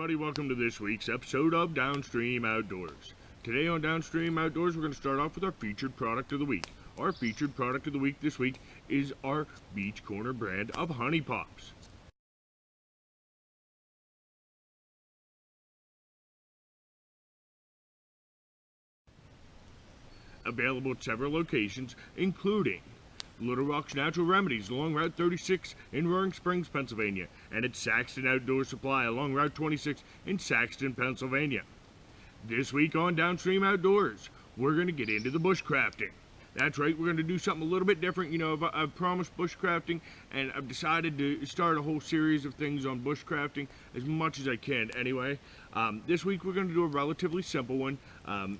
everybody, welcome to this week's episode of DownStream Outdoors. Today on DownStream Outdoors, we're going to start off with our featured product of the week. Our featured product of the week this week is our Beach Corner brand of Honey Pops. Available at several locations, including Little Rock's Natural Remedies along Route 36 in Roaring Springs, Pennsylvania, and at Saxton Outdoor Supply along Route 26 in Saxton, Pennsylvania. This week on DownStream Outdoors, we're going to get into the bushcrafting. That's right, we're going to do something a little bit different. You know, I've promised bushcrafting, and I've decided to start a whole series of things on bushcrafting as much as I can anyway. This week we're going to do a relatively simple one.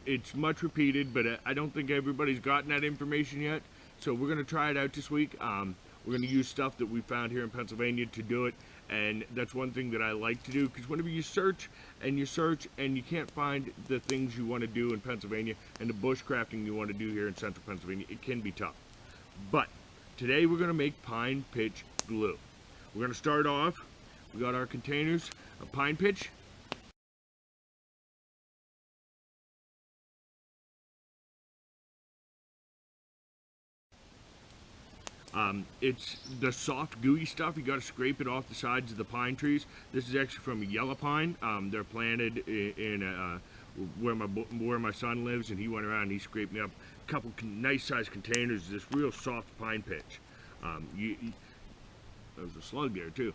It's much repeated, but I don't think everybody's gotten that information yet. So we're going to try it out this week. We're going to use stuff that we found here in Pennsylvania to do it, and that's one thing that I like to do, because whenever you search and you can't find the things you want to do in Pennsylvania and the bushcrafting you want to do here in central Pennsylvania, it can be tough. But today we're going to make pine pitch glue. We're going to start off, we got our containers of pine pitch. It's the soft gooey stuff. You got to scrape it off the sides of the pine trees. This is actually from a yellow pine. They're planted in where my son lives, and he went around and he scraped me up a couple nice sized containers of this real soft pine pitch. There's a slug there too.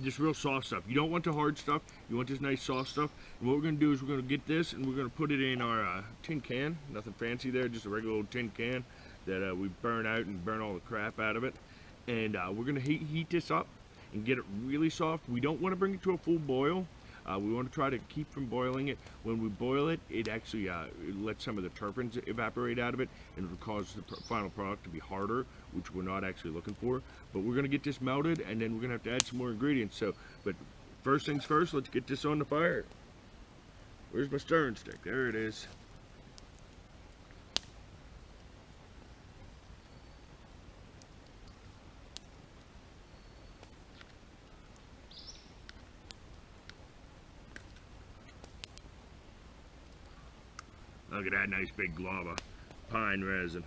Just real soft stuff. You don't want the hard stuff. You want this nice soft stuff. And what we're going to do is we're going to get this and we're going to put it in our tin can. Nothing fancy there, just a regular old tin can that we burn out and burn all the crap out of it. And we're going to heat this up and get it really soft. We don't want to bring it to a full boil. We want to try to keep from boiling it. When we boil it, it actually it lets some of the terpenes evaporate out of it, and it will cause the final product to be harder, which we're not actually looking for. But we're going to get this melted, and then we're going to have to add some more ingredients. But first things first, let's get this on the fire. Where's my stirring stick? There it is. Look at that nice big glob of pine resin.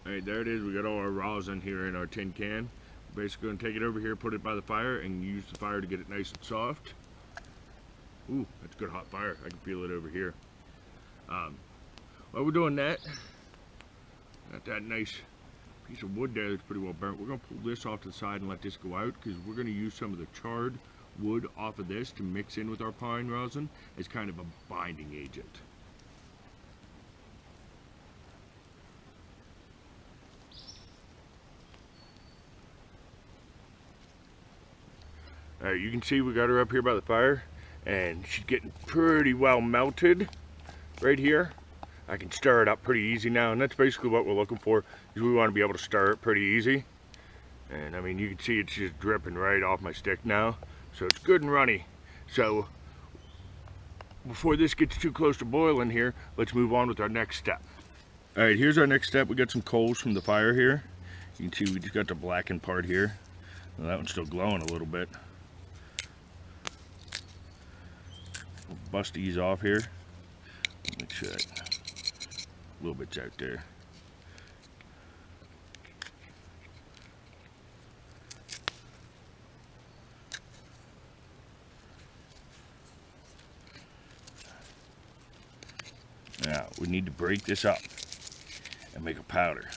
Alright, there it is. We got all our rosin here in our tin can. Basically going to take it over here, put it by the fire, and use the fire to get it nice and soft. Ooh, that's good hot fire. I can feel it over here. While we're doing that, got that nice piece of wood there that's pretty well burnt. We're going to pull this off to the side and let this go out, because we're going to use some of the charred wood off of this to mix in with our pine rosin as kind of a binding agent. Alright, you can see we got her up here by the fire, and she's getting pretty well melted right here. I can stir it up pretty easy now, and that's basically what we're looking for, is we want to be able to stir it pretty easy. And I mean, you can see it's just dripping right off my stick now, so it's good and runny. So before this gets too close to boiling here, let's move on with our next step. Alright, here's our next step. We got some coals from the fire here. You can see we just got the blackened part here. Well, that one's still glowing a little bit. We'll bust these off here. Make sure that a little bit's out there. Now we need to break this up and make a powder.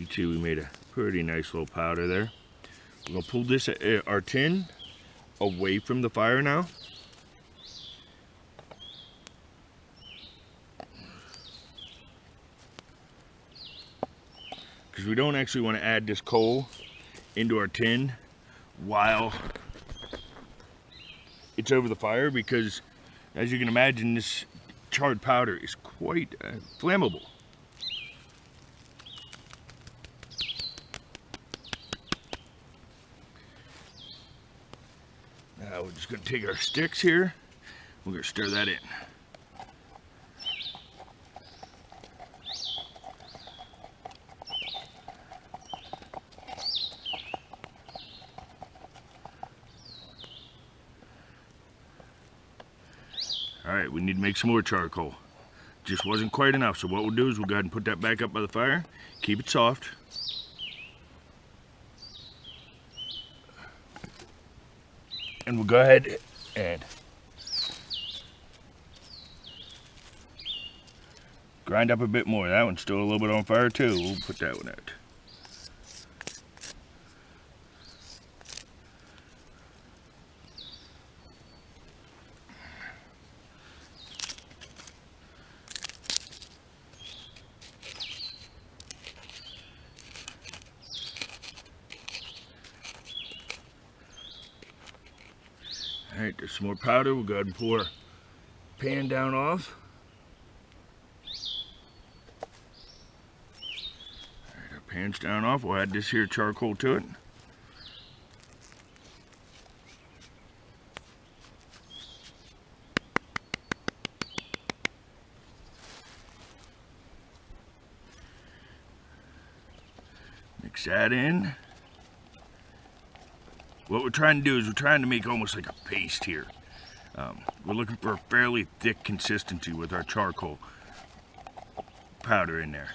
You can see we made a pretty nice little powder there. We're gonna pull this our tin away from the fire now. Because we don't actually want to add this coal into our tin while it's over the fire, because as you can imagine, this charred powder is quite flammable. Now we're just going to take our sticks here, we're going to stir that in. Alright, we need to make some more charcoal. Just wasn't quite enough, so what we'll do is we'll go ahead and put that back up by the fire, keep it soft. And we'll go ahead and grind up a bit more. That one's still a little bit on fire too. We'll put that one out. Alright, there's some more powder. We'll go ahead and pour our pan down off. Alright, our pan's down off. We'll add this here charcoal to it. Mix that in. What we're trying to do is we're trying to make almost like a paste here. We're looking for a fairly thick consistency with our charcoal powder in there.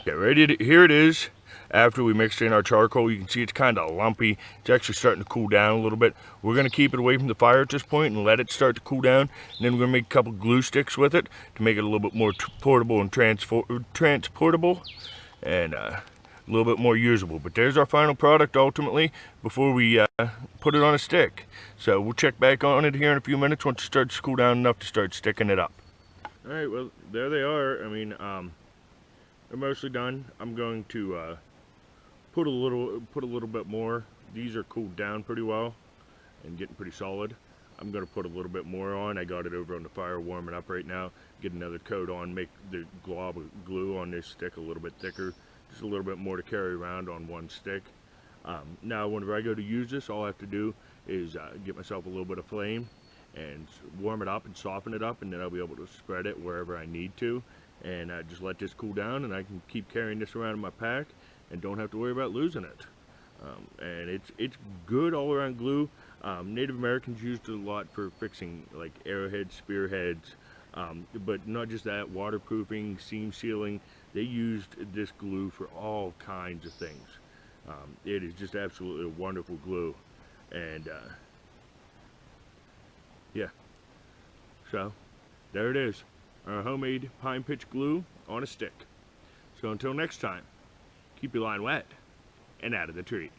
Okay, here it is. After we mixed in our charcoal, you can see it's kind of lumpy. It's actually starting to cool down a little bit. We're going to keep it away from the fire at this point and let it start to cool down. And then we're going to make a couple glue sticks with it to make it a little bit more portable and transportable and a little bit more usable. But there's our final product ultimately before we put it on a stick. So we'll check back on it here in a few minutes once it starts to cool down enough to start sticking it up. All right, well, there they are. I mean, they're mostly done. I'm going to put a little bit more. These are cooled down pretty well and getting pretty solid. I'm going to put a little bit more on. I got it over on the fire warming up right now. Get another coat on, make the glob of glue on this stick a little bit thicker, just a little bit more to carry around on one stick. Now whenever I go to use this, all I have to do is get myself a little bit of flame and warm it up and soften it up, and then I'll be able to spread it wherever I need to, and just let this cool down, and I can keep carrying this around in my pack and don't have to worry about losing it. And it's good all around glue. Native Americans used it a lot for fixing like arrowheads, spearheads, but not just that, waterproofing, seam sealing. They used this glue for all kinds of things. It is just absolutely a wonderful glue. And yeah, so there it is, our homemade pine pitch glue on a stick. So until next time, keep your line wet and out of the trees.